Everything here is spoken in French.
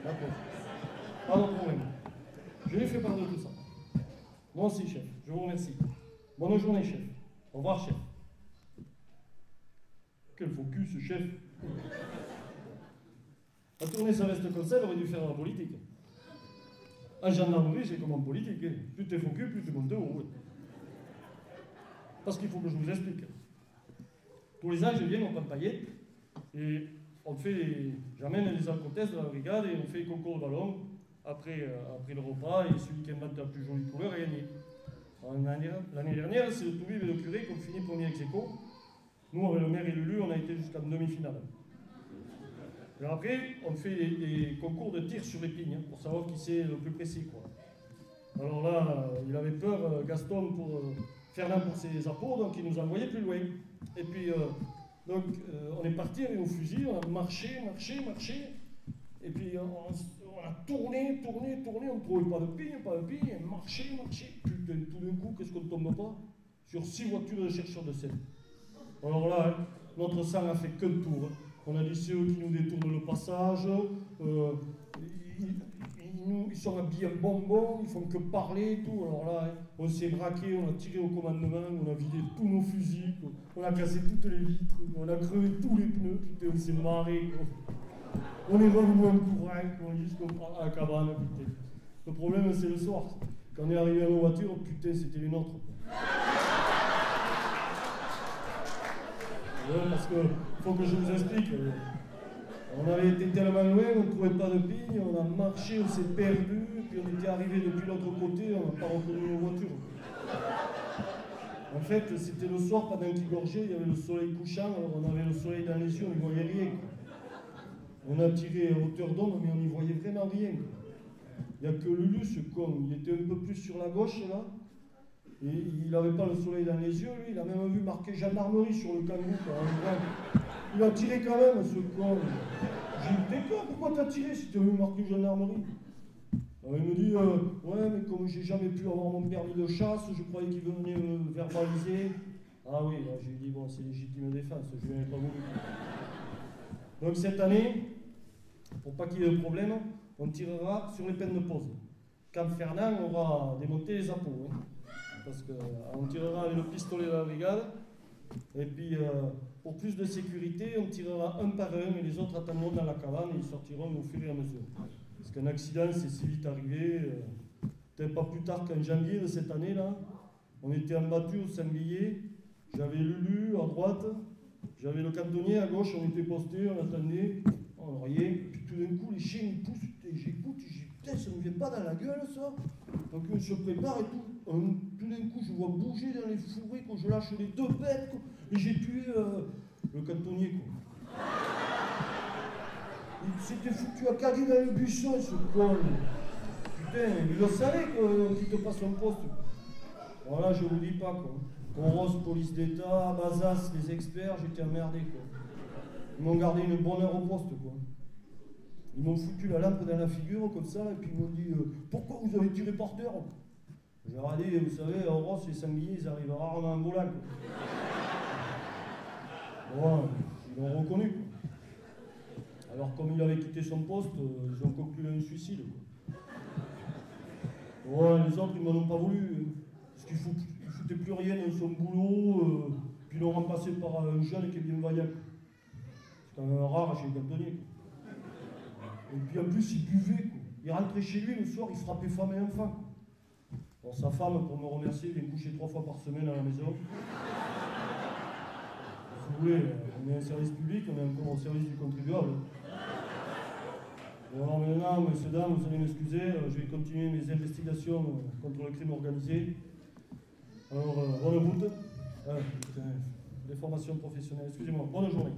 D'accord. Pas de problème. Je lui fais part de tout ça. Moi aussi, chef. Je vous remercie. Bonne journée, chef. Au revoir, chef. Quel faux cul, ce chef. A tourner sa veste comme ça, il aurait dû faire la politique. En gendarmerie, c'est comme en politique. Hein. Plus t'es faux cul, plus tu montes de haut. Parce qu'il faut que je vous explique. Tous les ans, je viens, on prend paillettes, et on fait j'amène les alcotesses de la brigade, et on fait les concours de ballon après le repas, et celui qui invente la plus jolie couleur a gagné. L'année dernière, c'est le Toubib et le curé qui ont fini premier ex-aequo. Nous, avec le maire et Lulu, on a été jusqu'en demi-finale. Et après, on fait des concours de tir sur l'épine, hein, pour savoir qui c'est le plus précis, quoi. Alors là, il avait peur, Gaston, pour Fernand pour ses appôts, donc il nous a envoyés plus loin. Et puis, on est parti avec nos fusils, on a marché, et puis on a tourné, on ne trouvait pas de pigne, et marché. Putain, tout d'un coup, qu'est-ce qu'on ne tombe pas? Sur 6 voitures de chercheurs de scène. Alors là, hein, notre sang a fait qu'un tour. Hein. On a dit c'est eux qui nous détournent le passage, ils sont habillés en bonbons, ils font que parler et tout. Alors là, hein, on s'est braqué, on a tiré au commandement, on a vidé tous nos fusils, quoi. On a cassé toutes les vitres, on a crevé tous les pneus, putain, on s'est marré, quoi. On est revenu en courant, jusqu'à la cabane, putain. Le problème, c'est le soir. Quand on est arrivé à nos voitures, putain, c'était les nôtres. Ouais, parce qu'il faut que je vous explique. On avait été tellement loin, on ne trouvait pas de pigne, on a marché, on s'est perdu, puis on était arrivé depuis l'autre côté, on n'a pas reconnu nos voitures. En fait, c'était le soir, pendant qu'il gorgeait, il y avait le soleil couchant, alors on avait le soleil dans les yeux, on n'y voyait rien. On a tiré à hauteur d'onde, mais on n'y voyait vraiment rien. Il n'y a que Lulu, ce con, il était un peu plus sur la gauche, là. Et il n'avait pas le soleil dans les yeux, lui, il a même vu marqué gendarmerie sur le kangou. Il a tiré quand même, ce con. J'ai dit, t'es con, pourquoi t'as tiré si tu as vu marqué gendarmerie? Alors il me dit, ouais, mais comme j'ai jamais pu avoir mon permis de chasse, je croyais qu'il venait me verbaliser. Ah oui, là j'ai dit, bon, c'est légitime défense, je n'avais pas voulu. Donc cette année, pour pas qu'il y ait de problème, on tirera sur les peines de pause. Quand Fernand aura démonté les appôts. Hein. Parce qu'on tirera avec le pistolet de la brigade, et puis pour plus de sécurité, on tirera un par un, et les autres attendront dans la cabane, et ils sortiront au fur et à mesure. Parce qu'un accident, c'est si vite arrivé, peut-être pas plus tard qu'en janvier de cette année-là, on était embattus au sanglier, j'avais Lulu à droite, j'avais le cantonnier à gauche, on était postés, on attendait, on riait, puis tout d'un coup, les chiens ils poussent, et j'écoute, putain, ça ne vient pas dans la gueule, ça. Donc on se prépare et tout. Tout d'un coup, je vois bouger dans les fourrés, quand je lâche les 2 bêtes, quoi, et j'ai tué le cantonnier, quoi. Il s'était foutu à caguer dans le buisson, ce con. Putain, il le savait qu'il te passe un poste. Voilà, je vous dis pas, quoi. Oros, police d'État, Bazas, les experts, j'étais emmerdé, quoi. Ils m'ont gardé une bonne heure au poste, quoi. Ils m'ont foutu la lampe dans la figure, comme ça, et puis ils m'ont dit pourquoi vous avez tiré par terre? Je leur ai dit, vous savez, en Ross, les sangliers, ils arrivent rarement en volant, quoi. Bon, ils l'ont reconnu, quoi. Alors, comme il avait quitté son poste, ils ont conclu un suicide, quoi. Ouais, les autres, ils m'en ont pas voulu. Parce qu'ils foutaient plus rien dans son boulot, puis ils l'ont remplacé par un jeune qui est bien vaillant. C'est quand même rare chez les cantonniers, quoi. Et puis en plus, il buvait, quoi. Il rentrait chez lui le soir, il frappait femme et enfant. Bon, sa femme, pour me remercier, vient coucher 3 fois par semaine à la maison. Si vous voulez, on est un service public, on est encore au service du contribuable. Bon, alors maintenant, messieurs, dames, vous allez m'excuser, je vais continuer mes investigations contre le crime organisé. Alors, bonne route. Putain, des formations professionnelles, excusez-moi, bonne journée.